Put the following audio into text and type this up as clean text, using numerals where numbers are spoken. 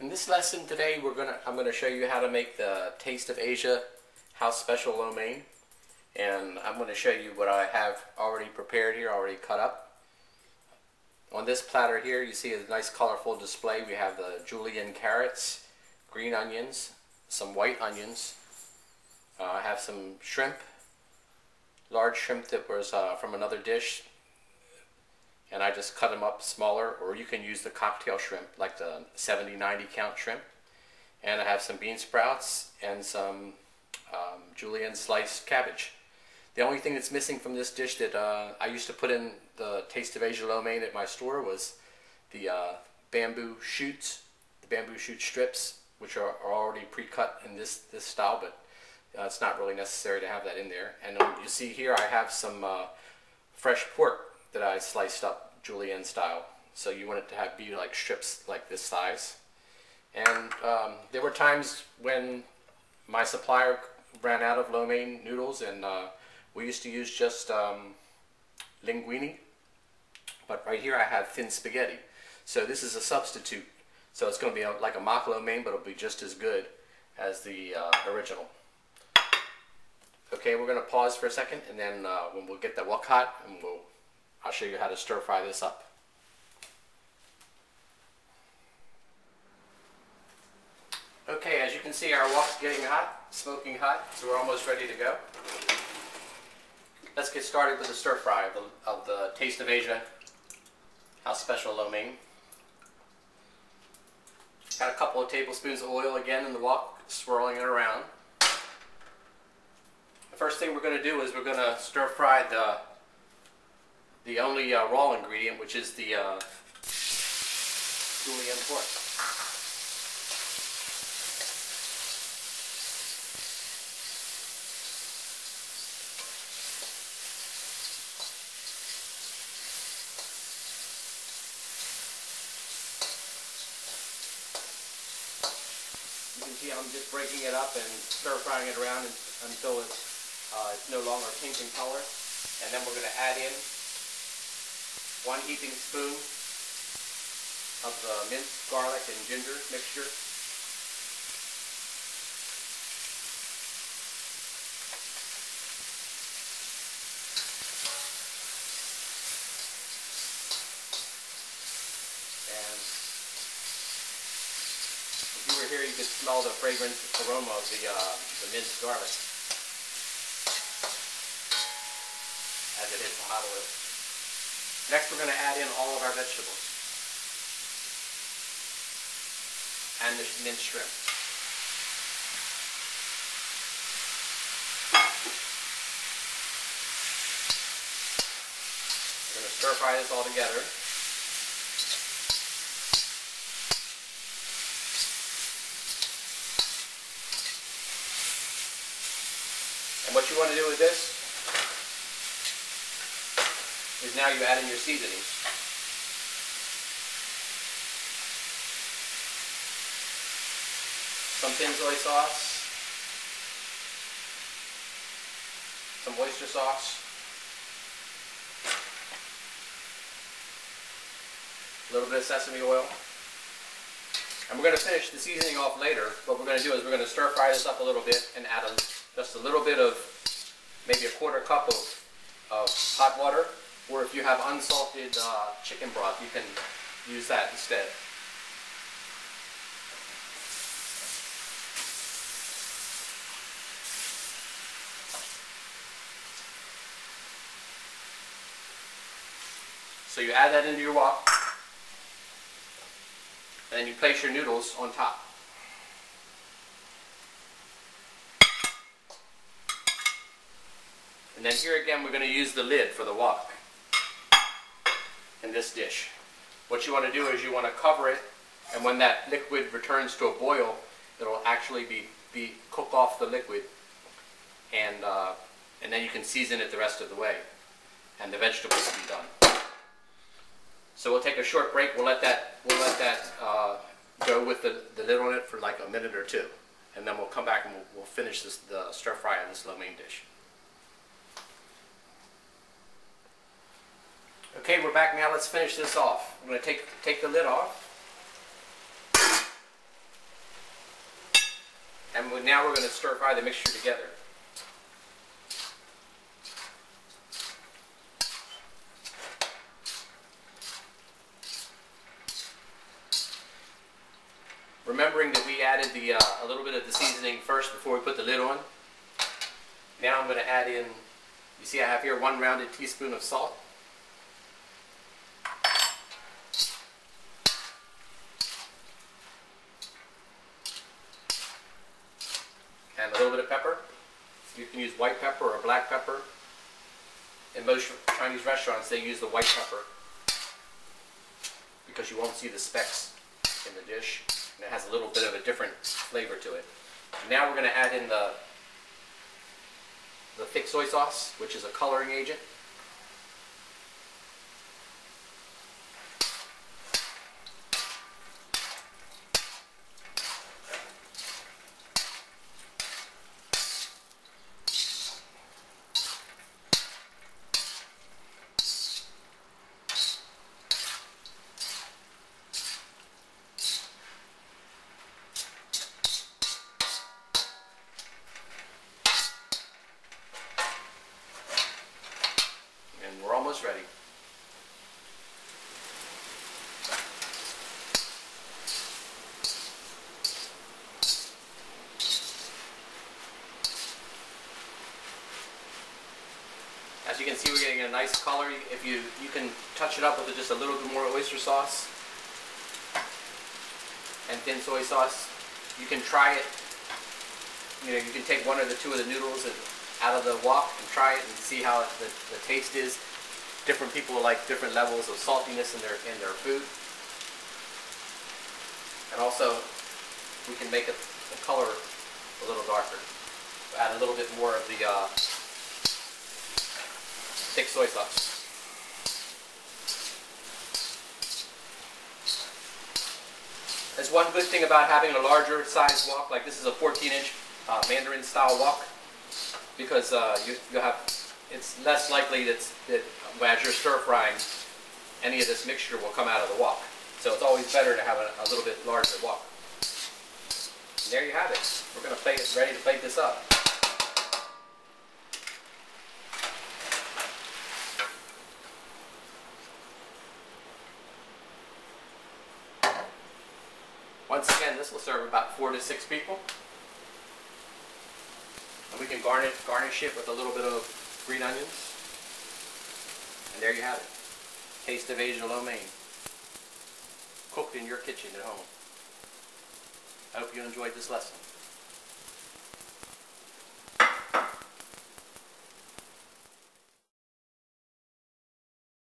In this lesson today, I'm gonna show you how to make the Taste of Asia House Special Lo Mein, and I'm going to show you what I have already prepared here, already cut up. On this platter here, you see a nice colorful display. We have the julienne carrots, green onions, some white onions. I have some shrimp, large shrimp that was from another dish, and I just cut them up smaller, or you can use the cocktail shrimp, like the 70-90 count shrimp. And I have some bean sprouts and some julienne sliced cabbage. The only thing that's missing from this dish that I used to put in the Taste of Asia Lo Mein at my store was the bamboo shoots, the bamboo shoot strips, which are already pre-cut in this style, but it's not really necessary to have that in there. And you see here I have some fresh pork that I sliced up julienne style. So you want it to be like strips like this size. And there were times when my supplier ran out of lo mein noodles, and we used to use just linguine. But right here I have thin spaghetti. So this is a substitute. So it's going to be like a mock lo mein, but it'll be just as good as the original. Okay, we're going to pause for a second, and then when we'll get the wok hot, and I'll show you how to stir fry this up. Okay, as you can see, our wok's getting hot, smoking hot, so we're almost ready to go. Let's get started with the stir fry of the Taste of Asia House Special Lo Mein. Got a couple of tablespoons of oil again in the wok, swirling it around. The first thing we're going to do is we're going to stir fry the only raw ingredient, which is the julienne pork. You can see I'm just breaking it up and stir frying it around until it's no longer pink in color. And then we're going to add in 1 heaping spoon of the minced garlic and ginger mixture. And if you were here, you could smell the fragrant aroma of the minced garlic as it hits the hot oil. Next, we're going to add in all of our vegetables and the minced shrimp. We're going to stir fry this all together. And what you want to do with this is now you add in your seasonings. Some thin soy sauce, some oyster sauce, a little bit of sesame oil. And we're going to finish the seasoning off later. What we're going to do is we're going to stir fry this up a little bit and add just a little bit of, maybe a 1/4 cup of hot water. Or if you have unsalted chicken broth, you can use that instead. So you add that into your wok, and then you place your noodles on top. And then here again, we're going to use the lid for the wok in this dish. What you want to do is you want to cover it, and when that liquid returns to a boil, it'll actually be cook off the liquid, and then you can season it the rest of the way, and the vegetables will be done. So we'll take a short break. We'll let that go with the lid on it for like a minute or two, and then we'll come back and we'll finish the stir fry on this lo mein dish. Okay, we're back now. Let's finish this off. I'm going to take the lid off. And now we're going to stir fry the mixture together. Remembering that we added a little bit of the seasoning first before we put the lid on. Now I'm going to add in, you see I have here 1 rounded teaspoon of salt. And a little bit of pepper. You can use white pepper or black pepper. In most Chinese restaurants they use the white pepper because you won't see the specks in the dish. And it has a little bit of a different flavor to it. Now we're going to add in the thick soy sauce, which is a coloring agent. And we're almost ready. As you can see, we're getting a nice color. If you can touch it up with just a little bit more oyster sauce and thin soy sauce. You can try it. You know, you can take 1 or 2 of the noodles out of the wok and try it and see how the taste is. Different people like different levels of saltiness in their food. And also, we can make the color a little darker. Add a little bit more of the thick soy sauce. There's one good thing about having a larger size wok, like this is a 14-inch Mandarin style wok, because you have, it's less likely that as you're stir frying, any of this mixture will come out of the wok. So it's always better to have a little bit larger wok. And there you have it. We're going to ready to plate this up. Once again, this will serve about 4 to 6 people. And we can garnish it with a little bit of green onions. And there you have it. Taste of Asia Lo Mein. Cooked in your kitchen at home. I hope you enjoyed this lesson.